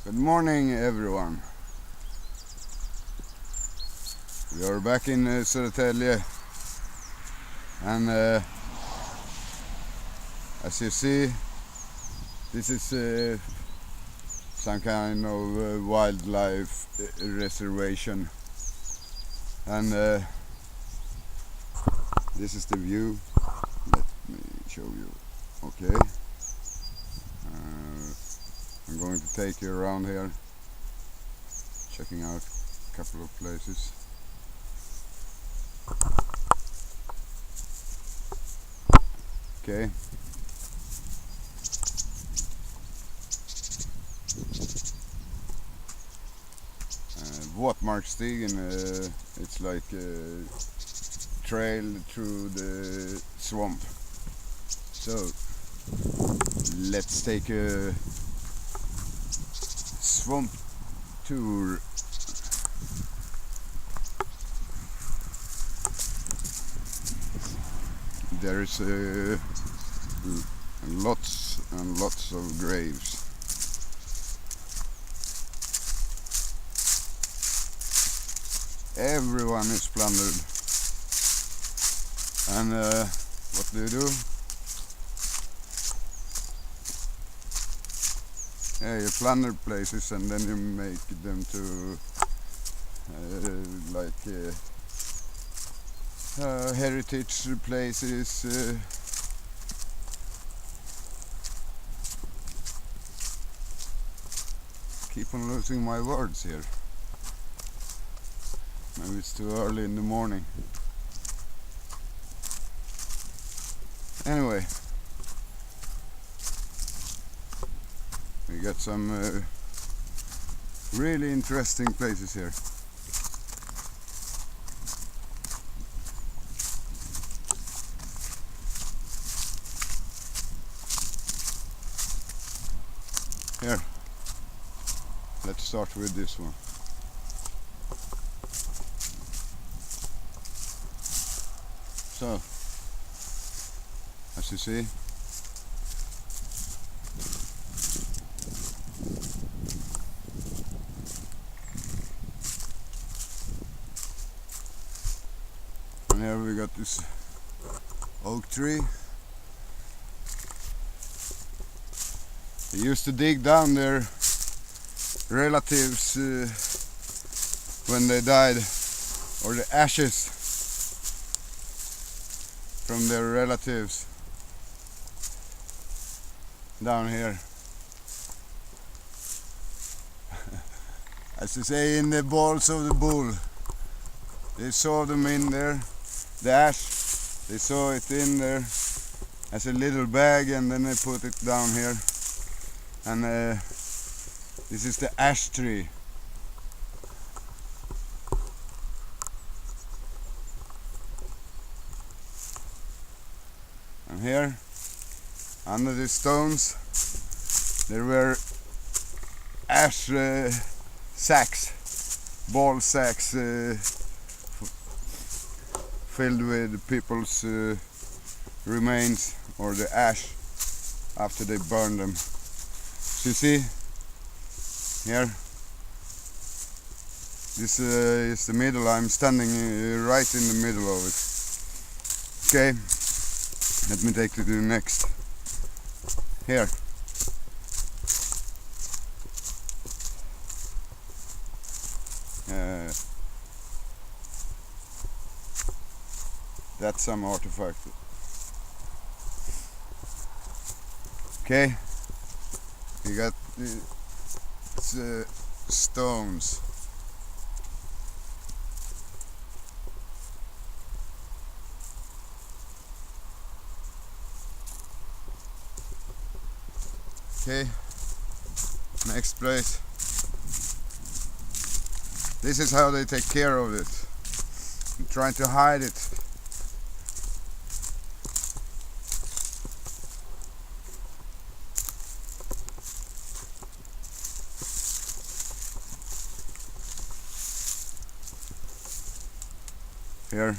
Good morning, everyone. We are back in Södertälje, and as you see, this is some kind of wildlife reservation, and this is the view. Let me show you. Okay, I'm going to take you around here, checking out a couple of places. Okay. Våtmarksstigen, it's like a trail through the swamp. So let's take a swamp tour. There's lots and lots of graves. Everyone is plundered. And what do? Yeah, you plunder places and then you make them to heritage places. Keep on losing my words here. Maybe it's too early in the morning. Anyway, we got some really interesting places here. Here, let's start with this one. So, as you see, and here we got this oak tree. They used to dig down their relatives when they died, or the ashes from their relatives down here. As they say, in the balls of the bull. They saw them in there, the ash, they saw it in there as a little bag, and then they put it down here. And this is the ash tree. And here, under the stones, there were ash sacks, ball sacks filled with people's remains, or the ash after they burned them. So you see, here, this is the middle. I'm standing right in the middle of it. Okay. Let me take you to the next. Here. That's some artifact. Okay. You got the stones. Okay, next place. This is how they take care of it. I'm trying to hide it. Here.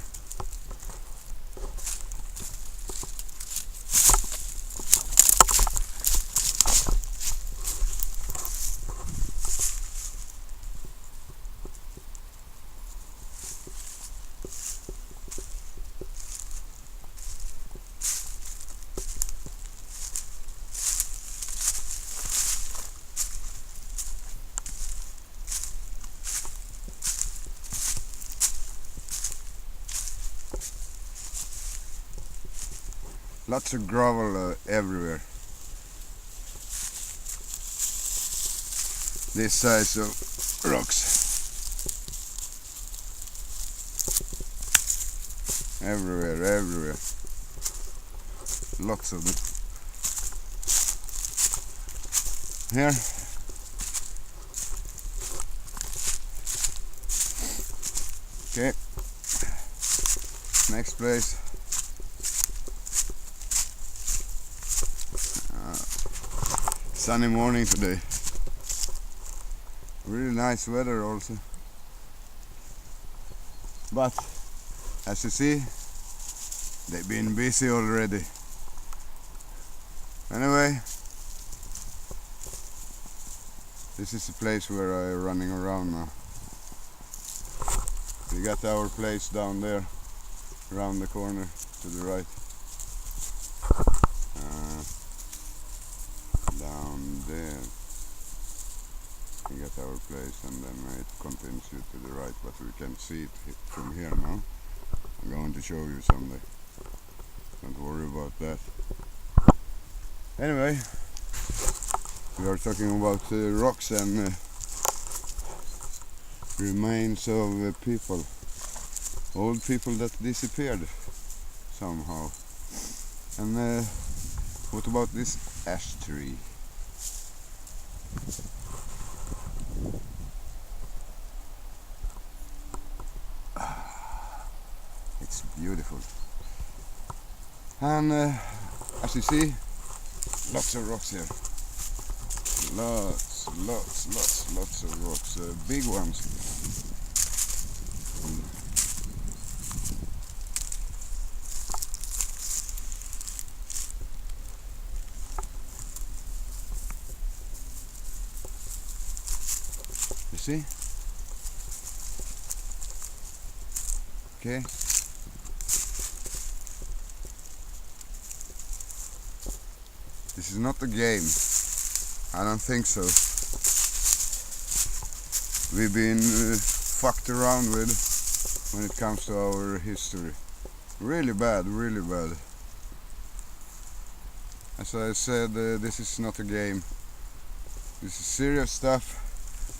Lots of gravel everywhere. This size of rocks. Everywhere. Lots of them. Here. Okay. Next place. Sunny morning today. Really nice weather also. But as you see, they've been busy already. Anyway, this is the place where I'm running around now. We got our place down there, around the corner to the right. Down there. We got our place, and then it continues to the right, but we can see it from here now. I'm going to show you someday. Don't worry about that. Anyway, we are talking about rocks and remains of people, old people that disappeared somehow. And what about this ash tree? It's beautiful. And as you see, lots of rocks here. Lots of rocks, big ones. You see? Okay. This is not a game. I don't think so. We've been fucked around with when it comes to our history. Really bad. As I said, this is not a game. This is serious stuff.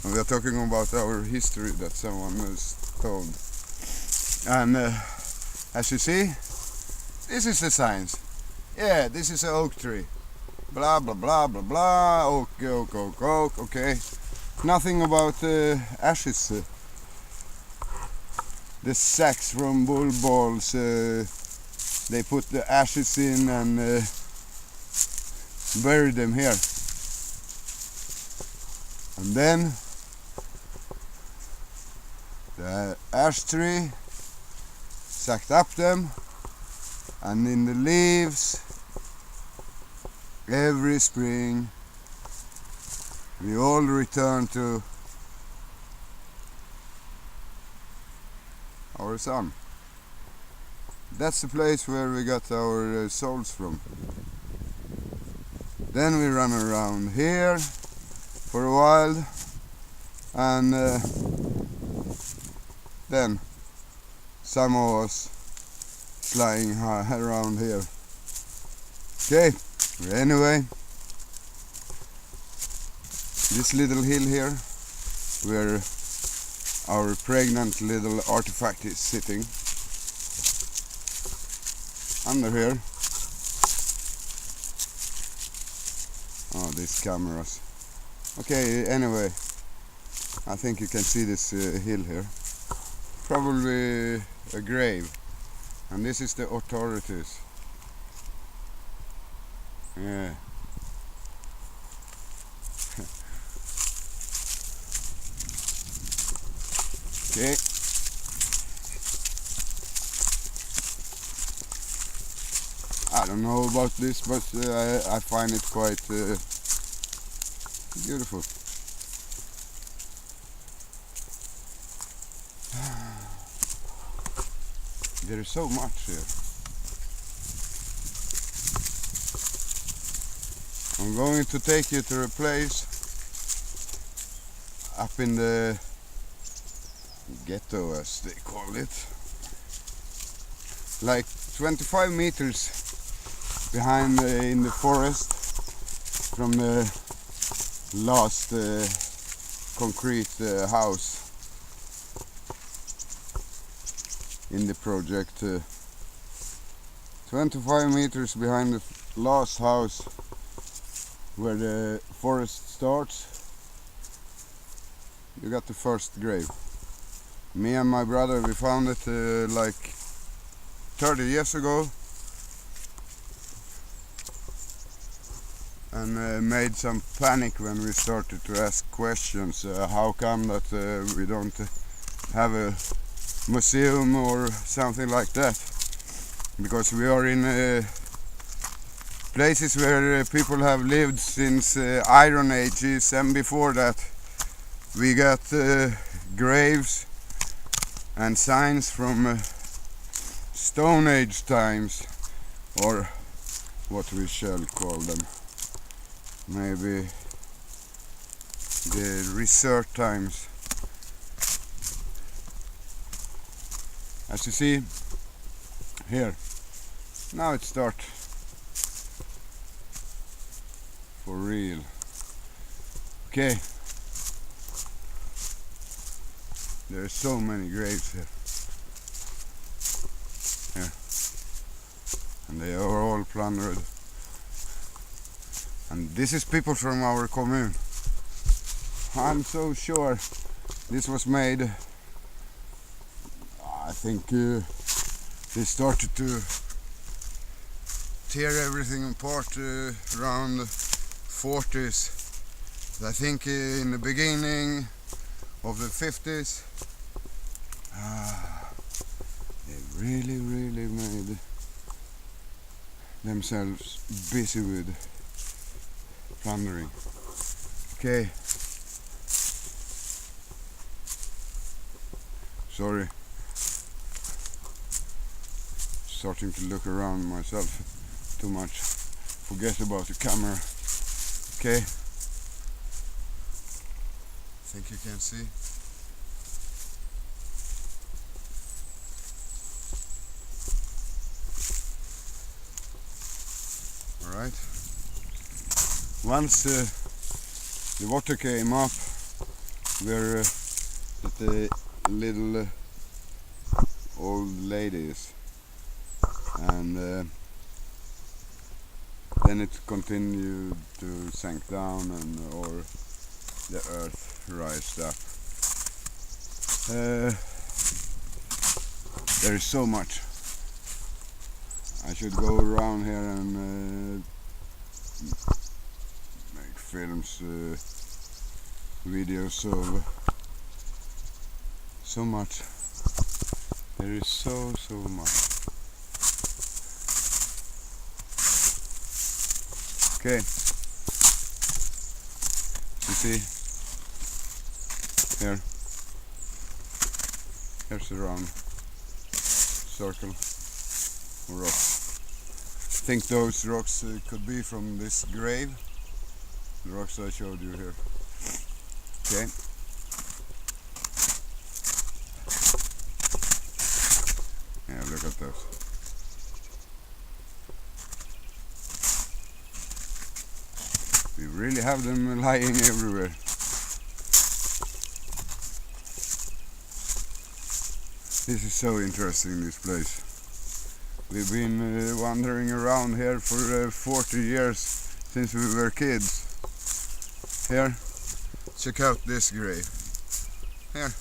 And we are talking about our history that someone has told. And as you see, this is the science. Yeah, this is an oak tree. Blah blah blah blah blah. Oak. Okay. Nothing about ashes. The sacks from bull balls. They put the ashes in and bury them here. And then the ash tree sucked up them, and in the leaves every spring we all return to our sun. That's the place where we got our souls from. Then we run around here for a while, and then some of us flying around here. Okay, anyway, this little hill here where our pregnant little artifact is sitting, under here. Oh, these cameras. Okay, anyway, I think you can see this hill here. Probably a grave. And this is the authorities. Yeah. Okay. I don't know about this, but I find it quite beautiful. There is so much here. I'm going to take you to a place up in the ghetto, as they call it. Like 25 meters behind in the forest from the last concrete house in the project. 25 meters behind the last house where the forest starts, you got the first grave. Me and my brother, we found it like 30 years ago, and made some panic when we started to ask questions. How come that we don't have a museum or something like that? Because we are in places where people have lived since Iron Ages, and before that we got graves and signs from Stone Age times, or what we shall call them, maybe the research times. As you see here, now it starts for real. Okay, there are so many graves here, and they are all plundered. And this is people from our commune. I'm so sure this was made, I think they started to tear everything apart around 40s. I think in the beginning of the 50s they really made themselves busy with plundering. Okay, sorry, starting to look around myself too much, forget about the camera. Okay, think you can see. Alright, once the water came up where the little old lady is, and then it continued to sink down, and or the earth rised up. There is so much. I should go around here and make films, videos of so much. There is so much. Okay, you see here, here's a round circle of rocks. I think those rocks could be from this grave, the rocks I showed you here. Okay, yeah, look at those. We really have them lying everywhere. This is so interesting, this place. We've been wandering around here for 40 years, since we were kids. Here, check out this grave. Here.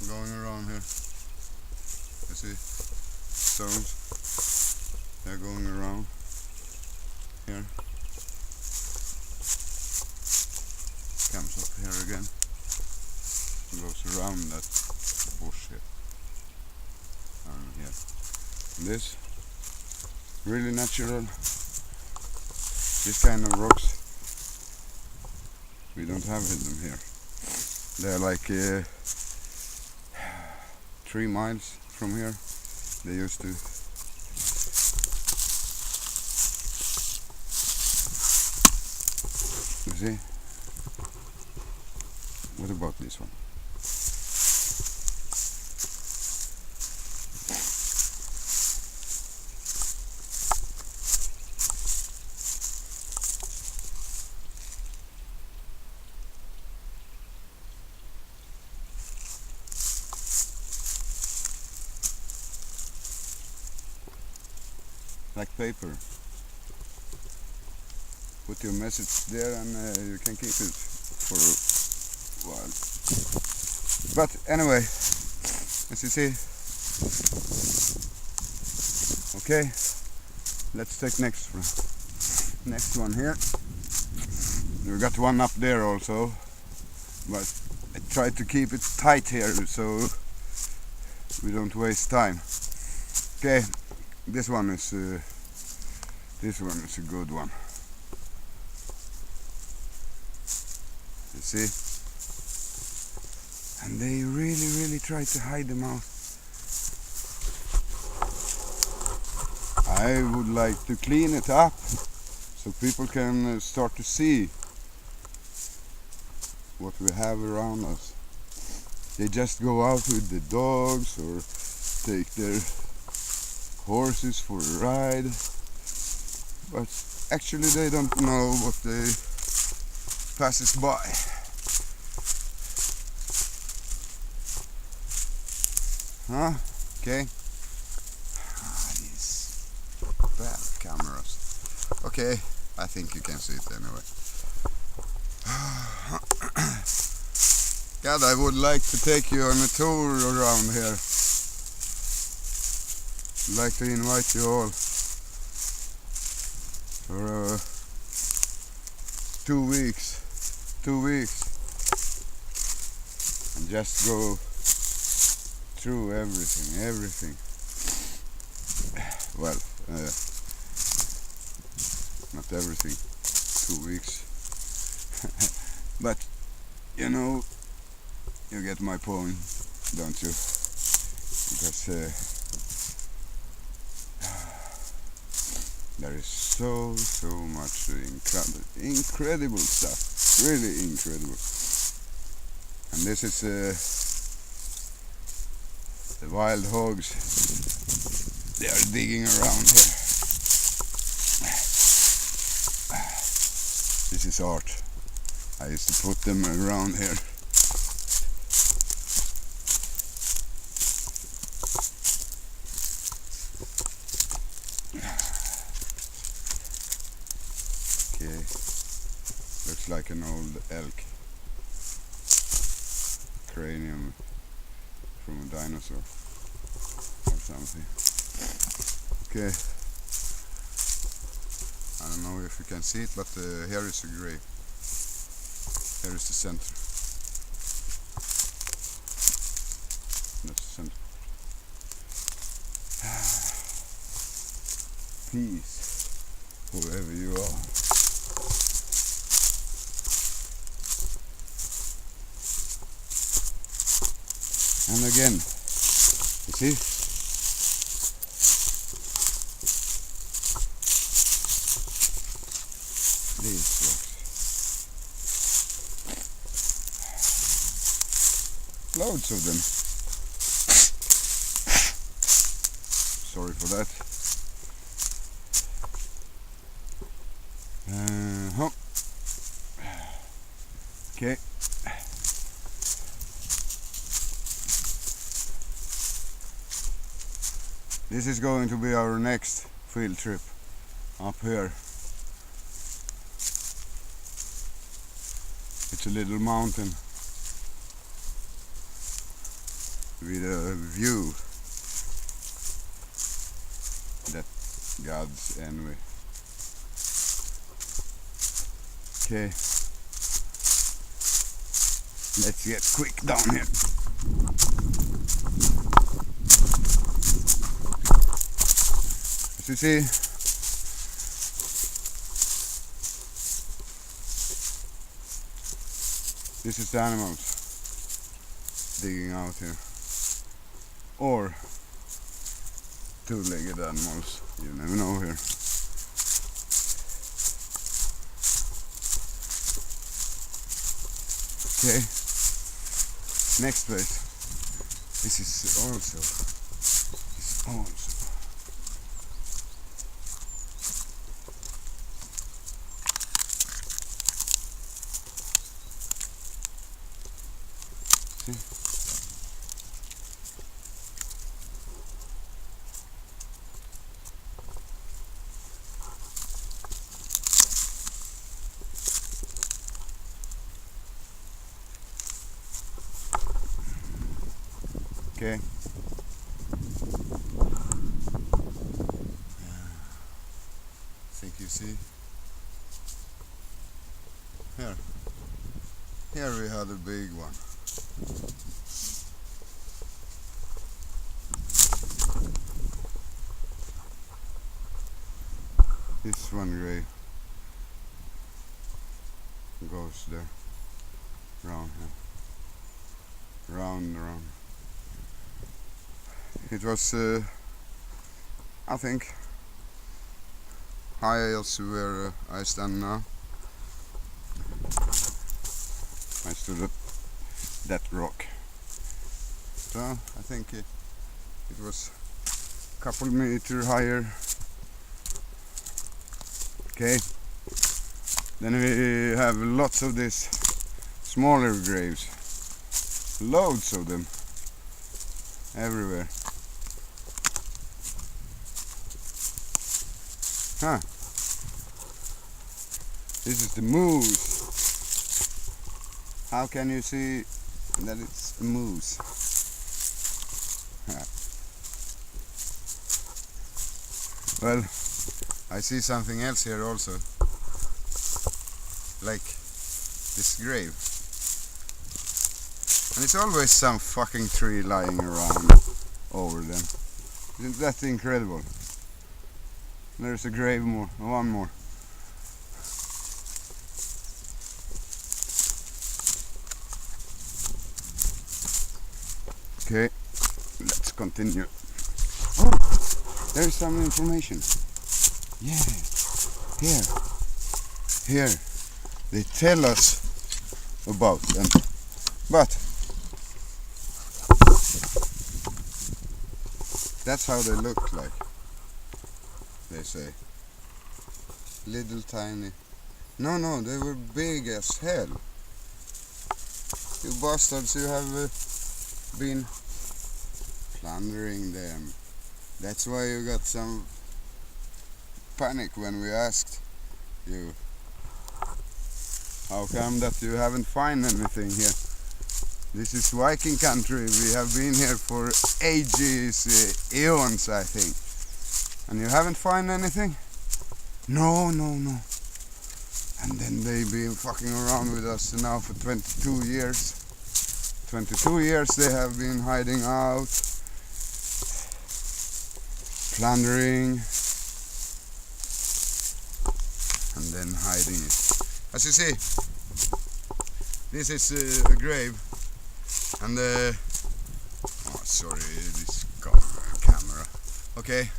Going around here. You see stones. They're going around here. Comes up here again. Goes around that bush here. And here. And this, really natural. This kind of rocks, we don't have them here. They're like 3 miles from here. They used to. You see? What about this one? like paper. Put your message there and you can keep it for a while. But anyway, as you see, okay, let's take next one here. We got one up there also, but I try to keep it tight here so we don't waste time. Okay, this one is a good one. You see, and they really try to hide them out. I would like to clean it up so people can start to see what we have around us. They just go out with the dogs or take their horses for a ride, but actually they don't know what they passes by. Huh? Okay. These bad cameras. Okay, I think you can see it anyway. God, I would like to take you on a tour around here. I'd like to invite you all for 2 weeks. 2 weeks. And just go through everything. Well, not everything. 2 weeks. But, you know, you get my point, don't you? Because there is so much incredible stuff, really incredible. And this is the wild hogs. They are digging around here. This is art. I used to put them around here. Okay, looks like an old elk cranium from a dinosaur or something. Okay, I don't know if you can see it, but here is a grave. Here is the center. That's the center. Peace, whoever you are. And again, you see? These rocks. Loads of them. Sorry for that. Okay. This is going to be our next field trip up here. It's a little mountain with a view that God's envy. Okay, let's get quick down here. As you see, this is the animals digging out here, or two-legged animals, you never know here. Okay, next place. This is also see? Okay. Think you see? Here we had a big one. This one grave goes there, round here, round. It was, I think, high else where I stand now. I stood at that rock. So I think it was a couple meter higher. Okay. Then we have lots of these smaller graves. Loads of them. Everywhere. Huh. This is the moose. How can you see that it's a moose? Well, I see something else here also. Like this grave. And it's always some fucking tree lying around over them. Isn't that incredible? There's a grave more, one more. Okay, let's continue. Oh, there's some information. Yeah, here. They tell us about them, but that's how they look like. They say little tiny. No, they were big as hell. You bastards, you have been plundering them. That's why you got some panic when we asked you how come that you haven't found anything here. This is Viking country. We have been here for ages, eons I think. And you haven't found anything? No. And then they've been fucking around with us now for 22 years. 22 years they have been hiding out, plundering, and then hiding it. As you see, this is a grave, and sorry, this camera. Okay,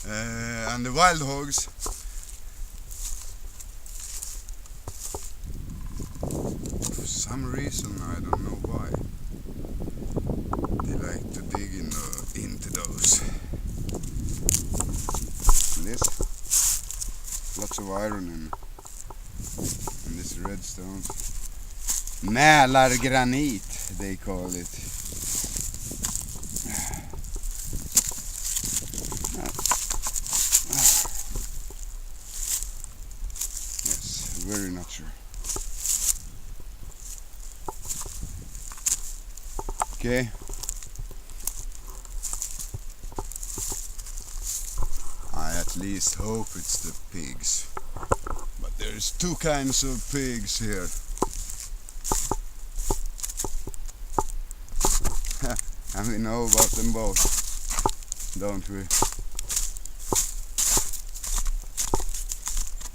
and the wild hogs. For some reason, I don't know why, they like to dig into those. And this, lots of iron in this redstone. Mälargranit, they call it. Yes, very natural. Okay. I at least hope it's the pigs. But there's two kinds of pigs here. And we know about them both, don't we?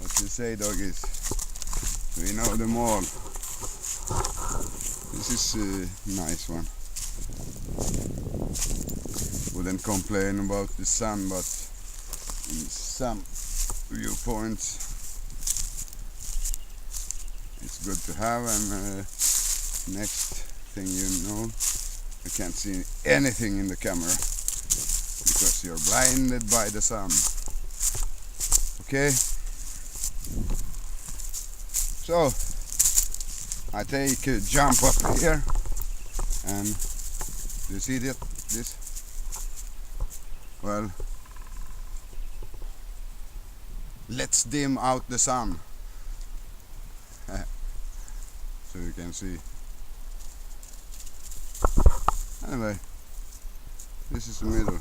What you say, doggies? We know them all. This is a nice one. Wouldn't complain about the sun, but in some viewpoints it's good to have. And next thing you know, you can't see anything in the camera because you're blinded by the sun. Okay, so I take a jump up here, and do you see this? Well, let's dim out the sun so you can see. Anyway, This is the middle.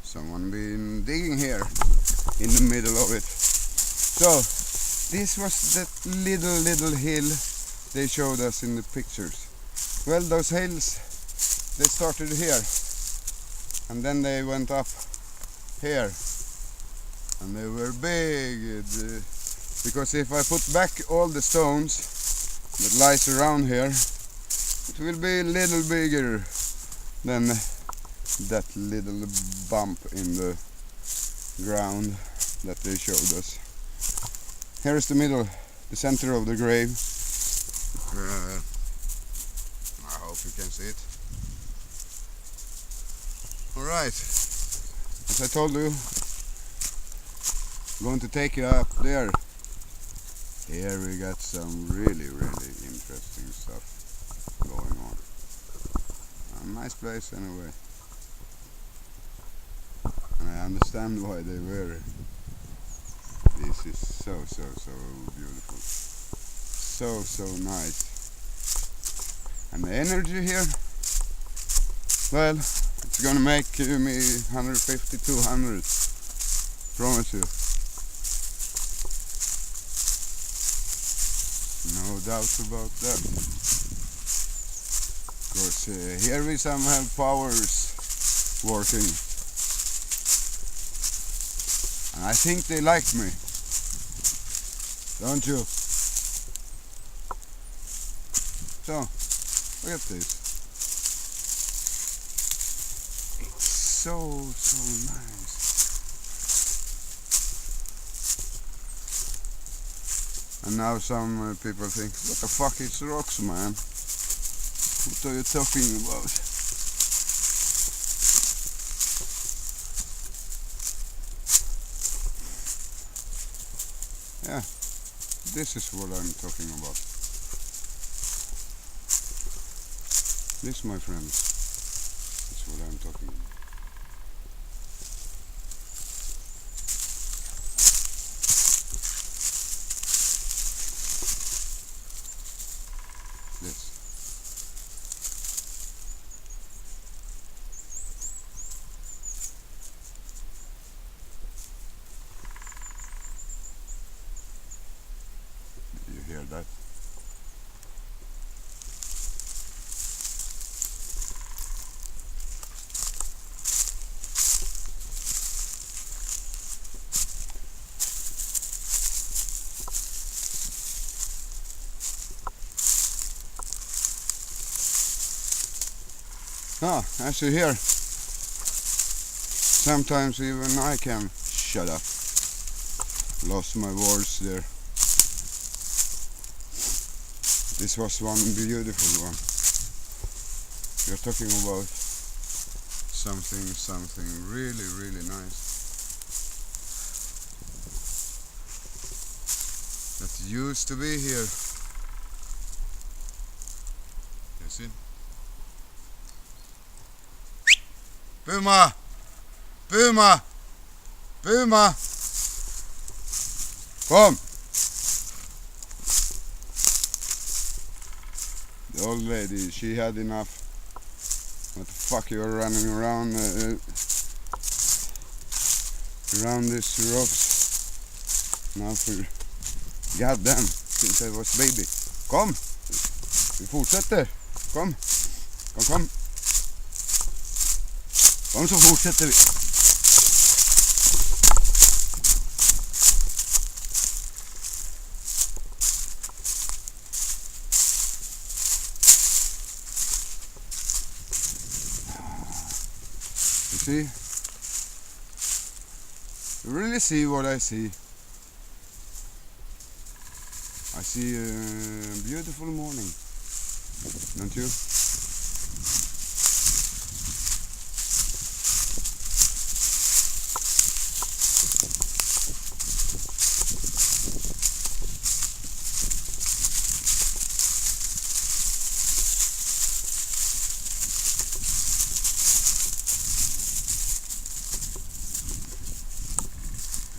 Someone been digging here in the middle of it. So this was that little hill they showed us in the pictures. Well, those hills, they started here and then they went up here, and they were big. Because if I put back all the stones that lies around here, it will be a little bigger than that little bump in the ground that they showed us. Here is the middle, the center of the grave. I hope you can see it. Alright, as I told you, I'm going to take you up there. Here we got some really interesting stuff going on. A nice place anyway. And I understand why they were. This is so beautiful. So nice. And the energy here, well, it's gonna make me 150, 200. Promise you. No doubt about that. Of course, here we some have powers working. And I think they like me. Don't you? So, look at this. It's so nice. And now some people think, what the fuck is rocks, man? What are you talking about? Yeah, this is what I'm talking about. This, my friends, is what I'm talking about. This. Did you hear that? As you hear, sometimes even I can shut up. Lost my words there. This was one beautiful one. We're talking about something really nice. That used to be here. You see? Puma! Puma! Puma! Kom! The old lady, she had enough. What the fuck, you are running around around these rocks now for goddamn, since I was baby. Kom! Vi fortsätter. Kom! Kom! Kom så fortsätter vi. You see? You really see what I see. I see a beautiful morning. Don't you?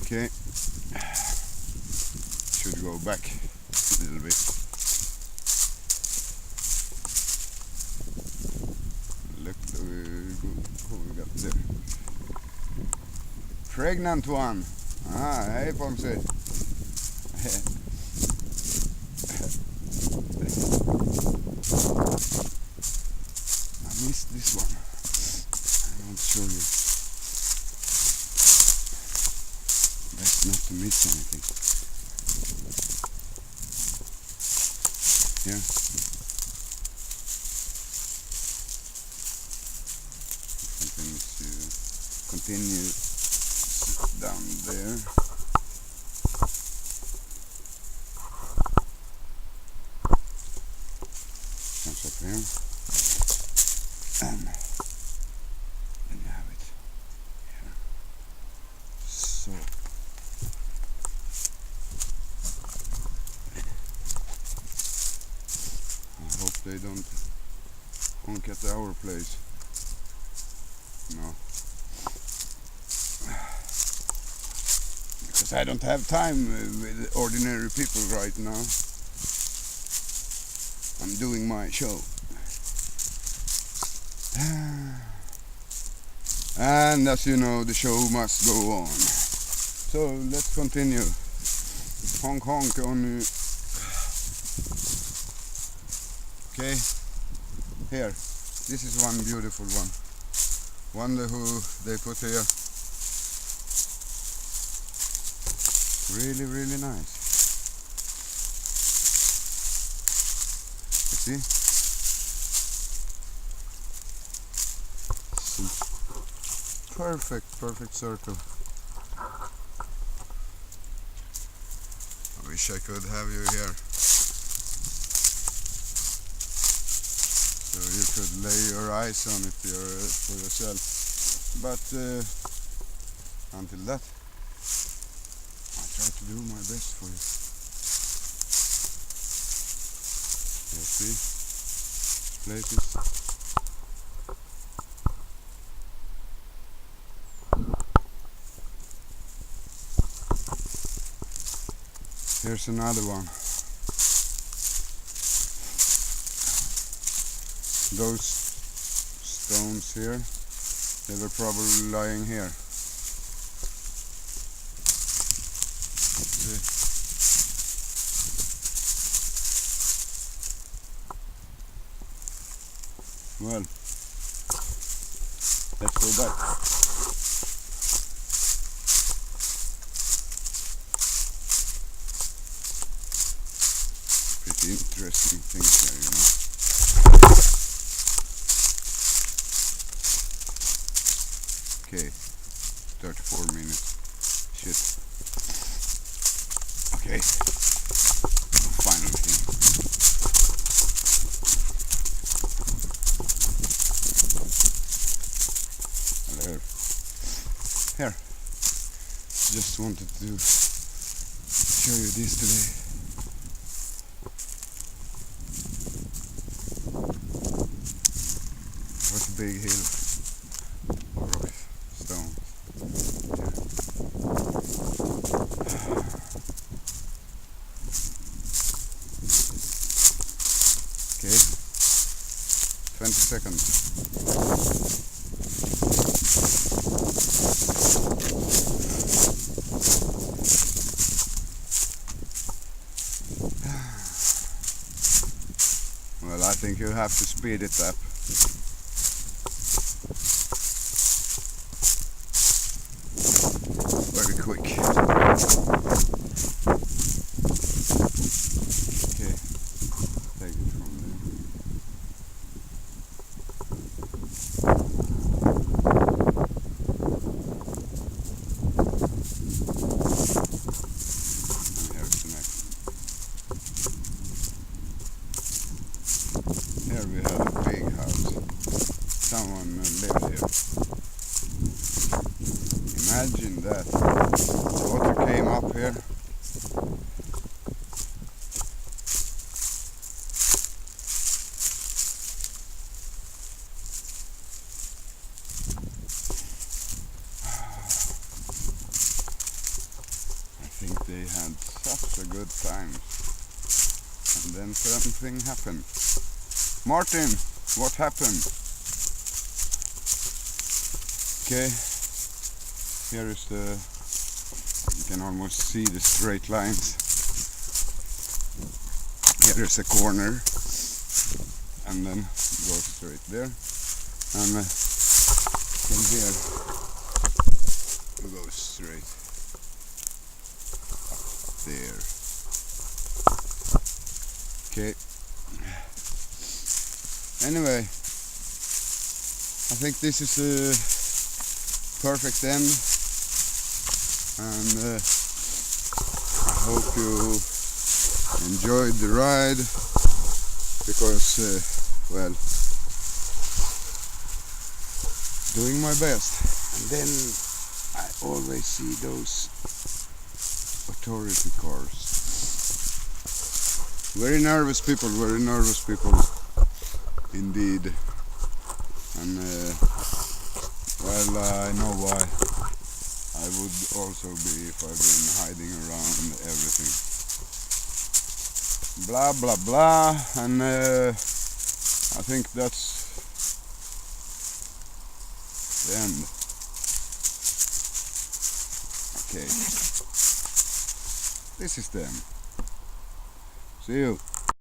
Okay, should go back a little bit. pregnant one. Ah, hey Pomsy. I missed this one. I want to show you. Best not to miss anything. Here. Continue down there. Comes up here. And then you have it here. So I hope they don't honk at our place. No. Because I don't have time with ordinary people right now. I'm doing my show. And as you know, the show must go on. So let's continue. Honk honk on you. Okay, here. This is one beautiful one. Wonder who they put here. Really, really nice. You see? Perfect circle. I wish I could have you here. So you could lay your eyes on it for yourself. But until that, try to do my best for you. You see, places. Here's another one. Those stones here, they were probably lying here. Well, let's go back. Pretty interesting things there, you know. Okay, 34 minutes. Shit. Okay, final thing. Here, just wanted to show you this today. What a big hill of rock stone. Okay, 20 seconds. Well, I think you have to speed it up. Very quick. Okay, take it from there. And here's the next. Here we have a big house. Someone lived here. Imagine that. The water came up here. I think they had such a good time. And then something happened. Martin, what happened? Okay, Here is the, you can almost see the straight lines. Here is a corner, and then go straight there, and from here we go straight up there. Okay. Anyway, I think this is a perfect end, and I hope you enjoyed the ride, because well, doing my best. And then I always see those authority cars. Very nervous people indeed. And well, I know why. I would also be if I've been hiding around everything. Blah blah blah, and I think that's the end. Okay, this is the end. See you.